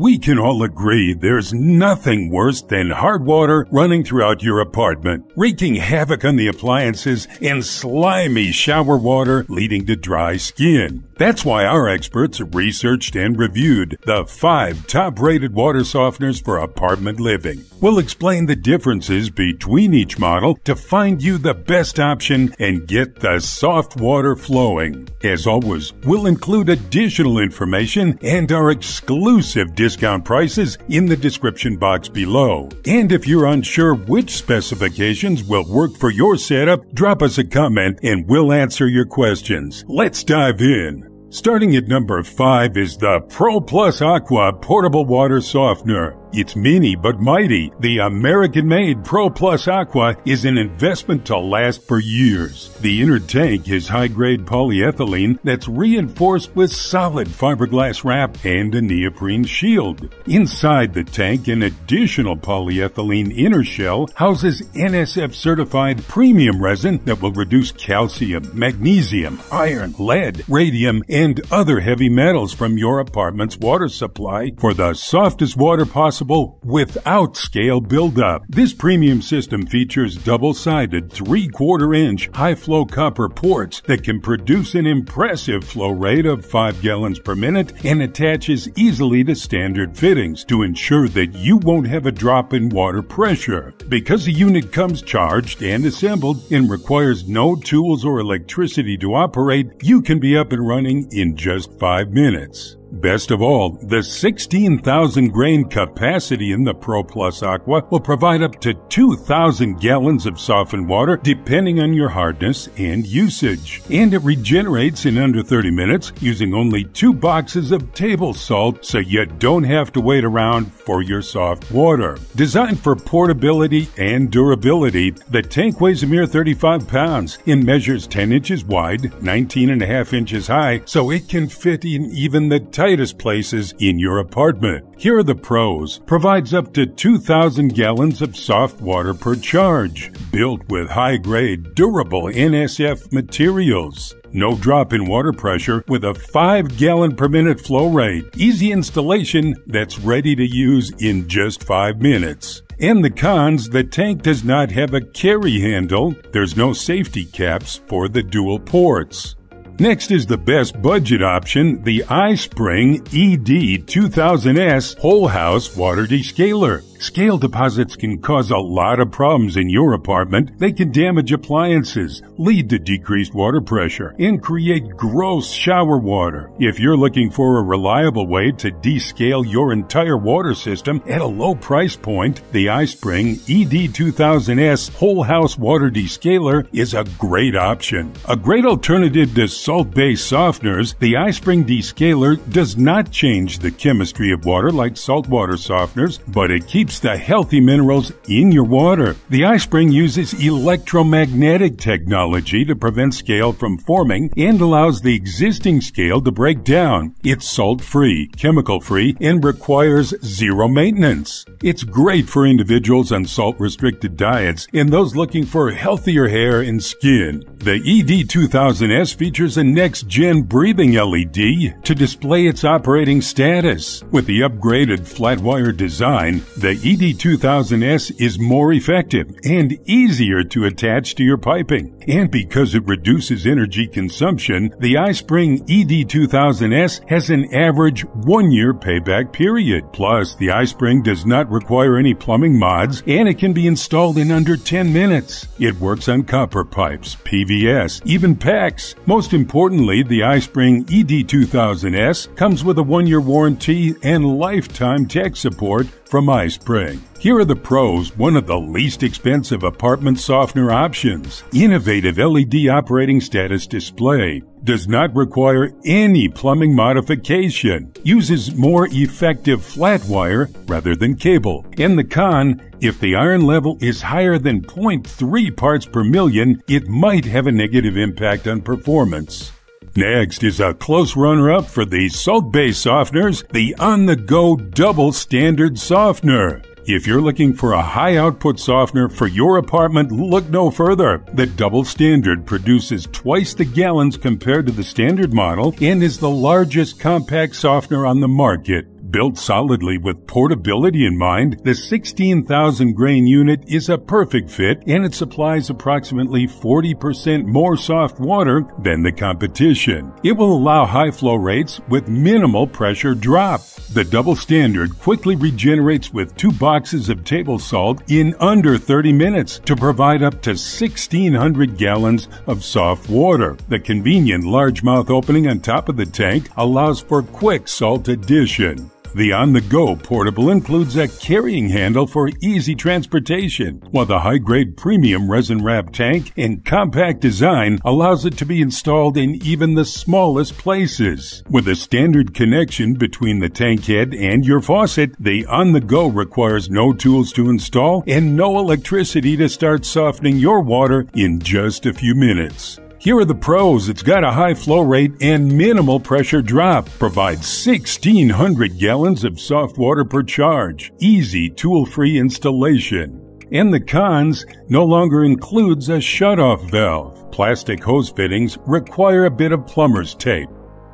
We can all agree there's nothing worse than hard water running throughout your apartment, wreaking havoc on the appliances and slimy shower water leading to dry skin. That's why our experts researched and reviewed the 5 top-rated water softeners for apartment living. We'll explain the differences between each model to find you the best option and get the soft water flowing. As always, we'll include additional information and our exclusive discount prices in the description box below. And if you're unsure which specifications will work for your setup, drop us a comment and we'll answer your questions. Let's dive in. Starting at number 5 is the PRO+AQUA Portable Water Softener. It's mini but mighty. The American-made PRO+AQUA is an investment to last for years. The inner tank is high-grade polyethylene that's reinforced with solid fiberglass wrap and a neoprene shield. Inside the tank, an additional polyethylene inner shell houses NSF-certified premium resin that will reduce calcium, magnesium, iron, lead, radium, and other heavy metals from your apartment's water supply for the softest water possible without scale buildup. This premium system features double-sided 3/4-inch high-flow copper ports that can produce an impressive flow rate of 5 gallons per minute and attaches easily to standard fittings to ensure that you won't have a drop in water pressure. Because the unit comes charged and assembled and requires no tools or electricity to operate, you can be up and running in just 5 minutes. Best of all, the 16,000 grain capacity in the PRO+AQUA will provide up to 2,000 gallons of softened water depending on your hardness and usage. And it regenerates in under 30 minutes using only 2 boxes of table salt, so you don't have to wait around for your soft water. Designed for portability and durability, the tank weighs a mere 35 pounds and measures 10 inches wide, 19.5 inches high, so it can fit in even the tightest places in your apartment. Here are the pros. Provides up to 2,000 gallons of soft water per charge. Built with high-grade, durable NSF materials. No drop in water pressure with a 5 gallon per minute flow rate. Easy installation that's ready to use in just 5 minutes. And the cons, the tank does not have a carry handle. There's no safety caps for the dual ports. Next is the best budget option, the iSpring ED2000S Whole House Water Descaler. Scale deposits can cause a lot of problems in your apartment. They can damage appliances, lead to decreased water pressure, and create gross shower water. If you're looking for a reliable way to descale your entire water system at a low price point, the iSpring ED2000S Whole House Water Descaler is a great option. A great alternative to salt-based softeners, the iSpring Descaler does not change the chemistry of water like saltwater softeners, but it keeps the healthy minerals in your water. The iSpring uses electromagnetic technology to prevent scale from forming and allows the existing scale to break down. It's salt-free, chemical-free, and requires zero maintenance. It's great for individuals on salt-restricted diets and those looking for healthier hair and skin. The ED2000S features a next-gen breathing LED to display its operating status. With the upgraded flat-wire design, the ED2000S is more effective and easier to attach to your piping. And because it reduces energy consumption, the iSpring ED2000S has an average 1-year payback period. Plus, the iSpring does not require any plumbing mods, and it can be installed in under 10 minutes. It works on copper pipes, PVS, even PEX. Most importantly, the iSpring ED2000S comes with a 1-year warranty and lifetime tech support from iSpring. Here are the pros, one of the least expensive apartment softener options. Innovative LED operating status display. Does not require any plumbing modification. Uses more effective flat wire rather than cable. And the con, if the iron level is higher than 0.3 parts per million, it might have a negative impact on performance. Next is a close runner-up for the salt-based softeners, the on-the-go double standard softener. If you're looking for a high-output softener for your apartment, look no further. The double standard produces twice the gallons compared to the standard model and is the largest compact softener on the market. Built solidly with portability in mind, the 16,000 grain unit is a perfect fit, and it supplies approximately 40% more soft water than the competition. It will allow high flow rates with minimal pressure drop. The double standard quickly regenerates with 2 boxes of table salt in under 30 minutes to provide up to 1,600 gallons of soft water. The convenient largemouth opening on top of the tank allows for quick salt addition. The on-the-go portable includes a carrying handle for easy transportation, while the high-grade premium resin-wrap tank in compact design allows it to be installed in even the smallest places. With a standard connection between the tank head and your faucet, the on-the-go requires no tools to install and no electricity to start softening your water in just a few minutes. Here are the pros. It's got a high flow rate and minimal pressure drop. Provides 1,600 gallons of soft water per charge. Easy tool-free installation. And the cons: no longer includes a shutoff valve. Plastic hose fittings require a bit of plumber's tape.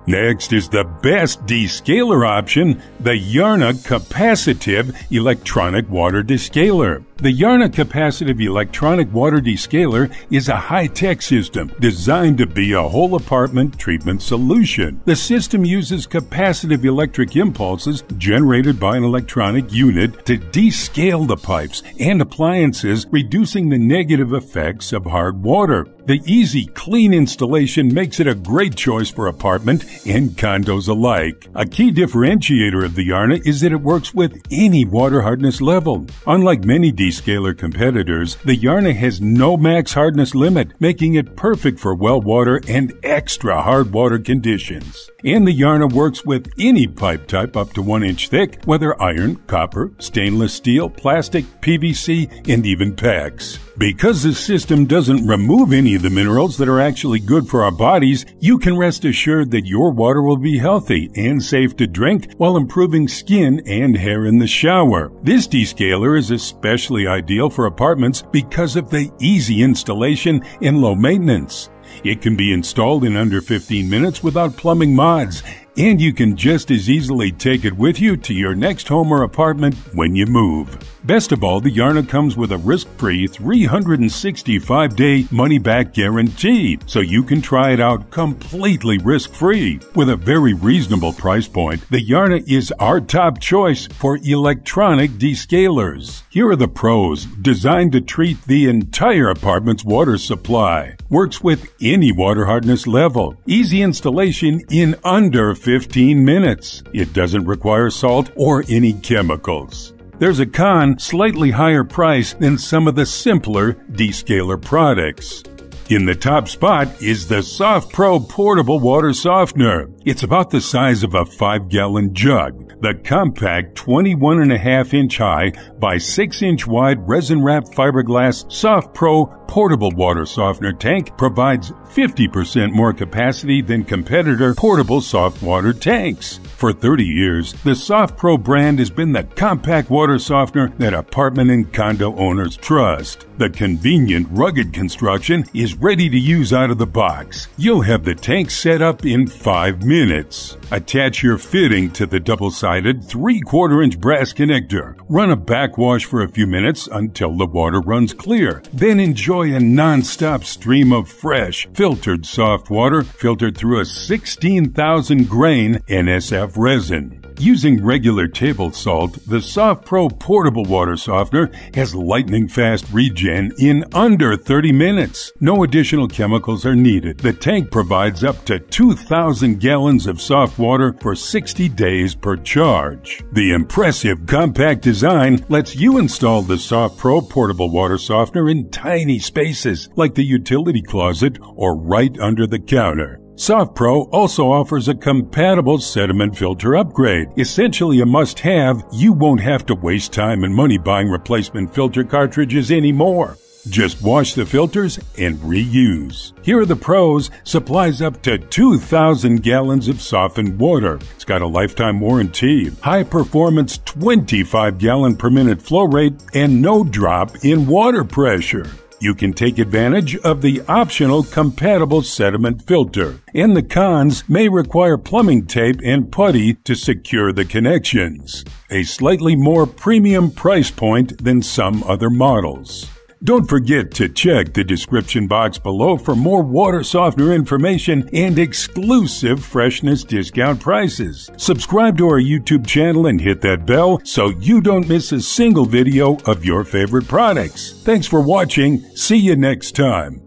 Next is the best descaler option, the Yarna Capacitive Electronic Water Descaler. The Yarna Capacitive Electronic Water Descaler is a high-tech system designed to be a whole apartment treatment solution. The system uses capacitive electric impulses generated by an electronic unit to descale the pipes and appliances, reducing the negative effects of hard water. The easy, clean installation makes it a great choice for apartment and condos alike. A key differentiator of the Yarna is that it works with any water hardness level. Unlike many descaler competitors, the Yarna has no max hardness limit, making it perfect for well water and extra hard water conditions. And the Yarna works with any pipe type up to 1 inch thick, whether iron, copper, stainless steel, plastic, PVC, and even PEX. Because the system doesn't remove any of the minerals that are actually good for our bodies, you can rest assured that your water will be healthy and safe to drink while improving skin and hair in the shower. This descaler is especially ideal for apartments because of the easy installation and low maintenance. It can be installed in under 15 minutes without plumbing mods, and you can just as easily take it with you to your next home or apartment when you move. Best of all, the Yarna comes with a risk-free 365-day money-back guarantee, so you can try it out completely risk-free. With a very reasonable price point, the Yarna is our top choice for electronic descalers. Here are the pros. Designed to treat the entire apartment's water supply. Works with any water hardness level. Easy installation in under 15 minutes. It doesn't require salt or any chemicals. There's a con: slightly higher price than some of the simpler descaler products. In the top spot is the SoftPro Portable Water Softener. It's about the size of a 5-gallon jug. The compact 21.5-inch high by 6-inch wide resin-wrapped fiberglass SoftPro Portable Water Softener tank provides 50% more capacity than competitor portable soft water tanks. For 30 years, the SoftPro brand has been the compact water softener that apartment and condo owners trust. The convenient, rugged construction is ready to use out of the box. You'll have the tank set up in 5 minutes. Attach your fitting to the double-sided 3/4-inch brass connector. Run a backwash for a few minutes until the water runs clear. Then enjoy a non-stop stream of fresh, filtered soft water filtered through a 16,000 grain NSF resin. Using regular table salt, the SoftPro Portable Water Softener has lightning-fast regen in under 30 minutes. No additional chemicals are needed. The tank provides up to 2,000 gallons of soft water for 60 days per charge. The impressive compact design lets you install the SoftPro Portable Water Softener in tiny spaces, like the utility closet or right under the counter. SoftPro also offers a compatible sediment filter upgrade. Essentially a must-have. You won't have to waste time and money buying replacement filter cartridges anymore. Just wash the filters and reuse. Here are the pros. Supplies up to 2,000 gallons of softened water. It's got a lifetime warranty. High performance 25-gallon per minute flow rate and no drop in water pressure. You can take advantage of the optional compatible sediment filter, and the cons may require plumbing tape and putty to secure the connections, a slightly more premium price point than some other models. Don't forget to check the description box below for more water softener information and exclusive freshness discount prices. Subscribe to our YouTube channel and hit that bell so you don't miss a single video of your favorite products. Thanks for watching. See you next time.